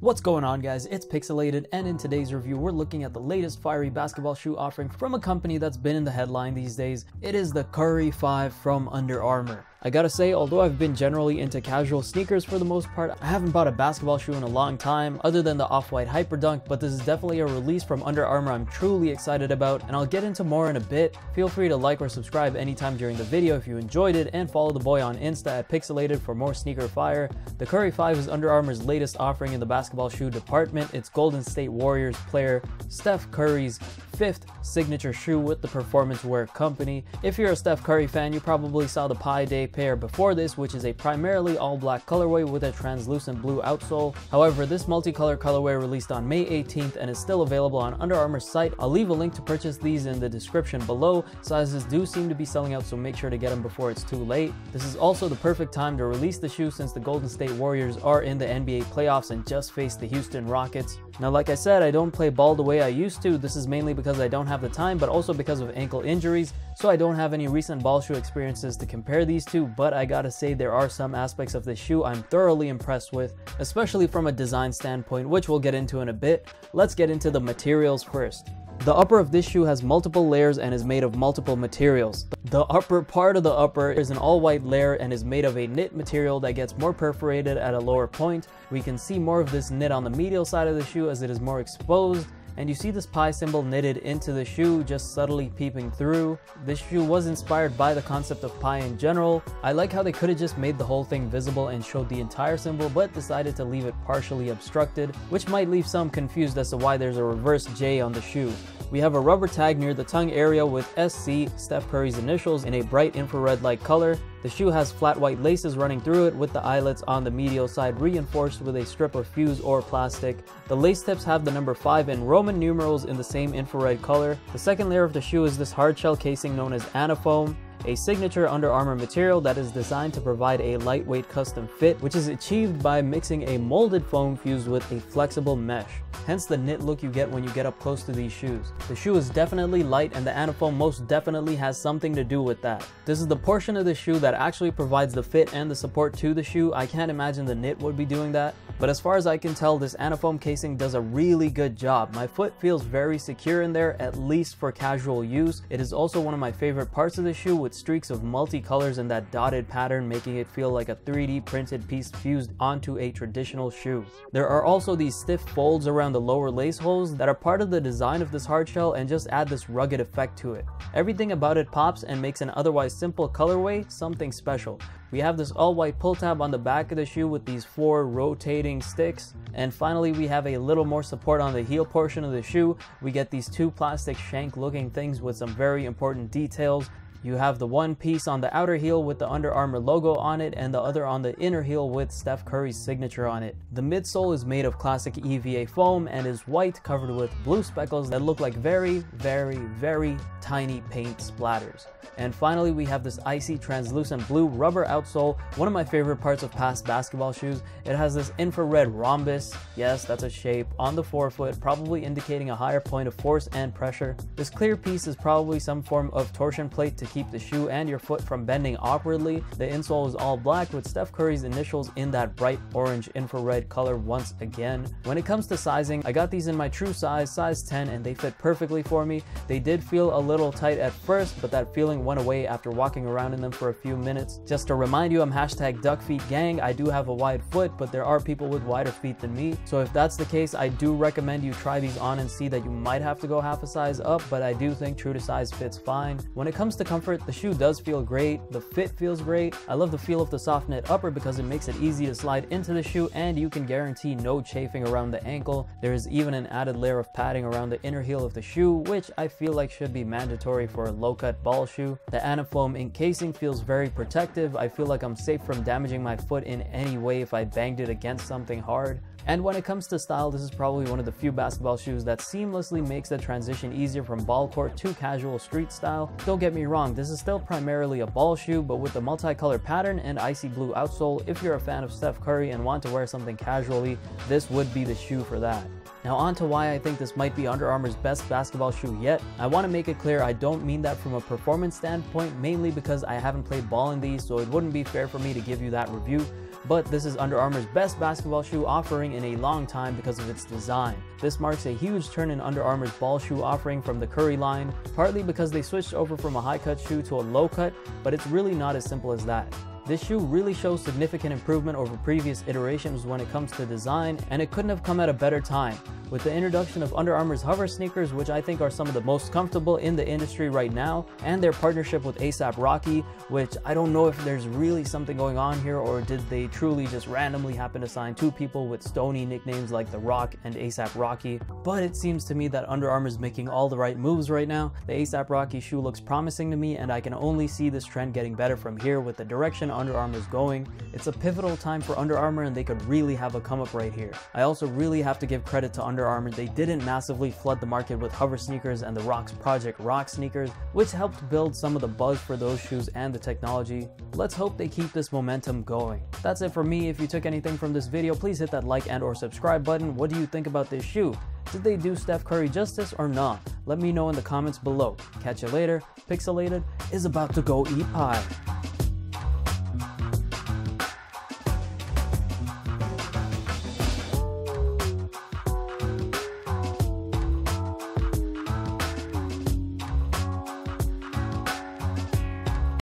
What's going on, guys? It's Picsoleated, and in today's review we're looking at the latest fiery basketball shoe offering from a company that's been in the headline these days. It is the Curry 5 from Under Armour. I gotta say, although I've been generally into casual sneakers for the most part, I haven't bought a basketball shoe in a long time other than the Off-White Hyperdunk, but this is definitely a release from Under Armour I'm truly excited about, and I'll get into more in a bit. Feel free to like or subscribe anytime during the video if you enjoyed it, and follow the boy on Insta at Picsoleated for more sneaker fire. The Curry 5 is Under Armour's latest offering in the basketball shoe department. It's Golden State Warriors player Steph Curry's 5th signature shoe with the performance wear company. If you're a Steph Curry fan, you probably saw the Pi Day pair before this, which is a primarily all black colorway with a translucent blue outsole. However, this multicolor colorway released on May 18th and is still available on Under Armour's site. I'll leave a link to purchase these in the description below. Sizes do seem to be selling out, so make sure to get them before it's too late. This is also the perfect time to release the shoe since the Golden State Warriors are in the NBA playoffs and just faced the Houston Rockets. Now, like I said, I don't play ball the way I used to. This is mainly because I don't have the time, but also because of ankle injuries, so I don't have any recent ball shoe experiences to compare these two, but I gotta say there are some aspects of this shoe I'm thoroughly impressed with, especially from a design standpoint, which we'll get into in a bit. Let's get into the materials first. The upper of this shoe has multiple layers and is made of multiple materials. The upper part of the upper is an all-white layer and is made of a knit material that gets more perforated at a lower point. We can see more of this knit on the medial side of the shoe as it is more exposed, and you see this pi symbol knitted into the shoe, just subtly peeping through. This shoe was inspired by the concept of pi in general. I like how they could have just made the whole thing visible and showed the entire symbol, but decided to leave it partially obstructed, which might leave some confused as to why there's a reverse J on the shoe. We have a rubber tag near the tongue area with SC, Steph Curry's initials, in a bright infrared-like color. The shoe has flat white laces running through it, with the eyelets on the medial side reinforced with a strip of fuse or plastic. The lace tips have the number 5 in Roman numerals in the same infrared color. The second layer of the shoe is this hard shell casing known as anafoam, a signature Under Armour material that is designed to provide a lightweight custom fit, which is achieved by mixing a molded foam fused with a flexible mesh. Hence the knit look you get when you get up close to these shoes. The shoe is definitely light, and the anafoam most definitely has something to do with that. This is the portion of the shoe that actually provides the fit and the support to the shoe. I can't imagine the knit would be doing that, but as far as I can tell, this anafoam casing does a really good job. My foot feels very secure in there, at least for casual use. It is also one of my favorite parts of the shoe, with streaks of multicolors and that dotted pattern making it feel like a 3D printed piece fused onto a traditional shoe. There are also these stiff folds around the lower lace holes that are part of the design of this hard shell and just add this rugged effect to it. Everything about it pops and makes an otherwise simple colorway something special. We have this all-white pull tab on the back of the shoe with these 4 rotating sticks. And finally, we have a little more support on the heel portion of the shoe. We get these 2 plastic shank looking things with some very important details. You have the one piece on the outer heel with the Under Armour logo on it, and the other on the inner heel with Steph Curry's signature on it. The midsole is made of classic EVA foam and is white, covered with blue speckles that look like very, very, very tiny paint splatters. And finally, we have this icy translucent blue rubber outsole, one of my favorite parts of past basketball shoes. It has this infrared rhombus, yes, that's a shape, on the forefoot, probably indicating a higher point of force and pressure. This clear piece is probably some form of torsion plate to keep the shoe and your foot from bending awkwardly. The insole is all black with Steph Curry's initials in that bright orange infrared color once again. When it comes to sizing, I got these in my true size 10, and they fit perfectly for me. They did feel a little tight at first, but that feeling went away after walking around in them for a few minutes. Just to remind you, I'm #DuckFeetGang. I do have a wide foot, but there are people with wider feet than me. So if that's the case, I do recommend you try these on and see that you might have to go half a size up, but I do think true to size fits fine. When it comes to comfort, the shoe does feel great. The fit feels great. I love the feel of the soft knit upper because it makes it easy to slide into the shoe, and you can guarantee no chafing around the ankle. There is even an added layer of padding around the inner heel of the shoe, which I feel like should be mandatory for a low-cut ball shoe. The anafoam encasing feels very protective. I feel like I'm safe from damaging my foot in any way if I banged it against something hard. And when it comes to style, this is probably one of the few basketball shoes that seamlessly makes the transition easier from ball court to casual street style. Don't get me wrong, this is still primarily a ball shoe, but with the multicolor pattern and icy blue outsole, if you're a fan of Steph Curry and want to wear something casually, this would be the shoe for that. Now on to why I think this might be Under Armour's best basketball shoe yet. I want to make it clear I don't mean that from a performance standpoint, mainly because I haven't played ball in these, so it wouldn't be fair for me to give you that review. but this is Under Armour's best basketball shoe offering in a long time because of its design. This marks a huge turn in Under Armour's ball shoe offering from the Curry line, partly because they switched over from a high-cut shoe to a low-cut, but it's really not as simple as that. This shoe really shows significant improvement over previous iterations when it comes to design, and it couldn't have come at a better time. With the introduction of Under Armour's hover sneakers, which I think are some of the most comfortable in the industry right now, and their partnership with A$AP Rocky, which I don't know if there's really something going on here, or did they truly just randomly happen to sign two people with stony nicknames like The Rock and A$AP Rocky. But it seems to me that Under Armour is making all the right moves right now. The A$AP Rocky shoe looks promising to me, and I can only see this trend getting better from here with the direction Under Armour is going. It's a pivotal time for Under Armour, and they could really have a come up right here. I also really have to give credit to Under Armour. They didn't massively flood the market with hover sneakers and the Rock's Project Rock sneakers, which helped build some of the buzz for those shoes and the technology. Let's hope they keep this momentum going. That's it for me. If you took anything from this video, please hit that like and or subscribe button. What do you think about this shoe? Did they do Steph Curry justice or not? Let me know in the comments below. Catch you later. Picsoleated is about to go eat pie.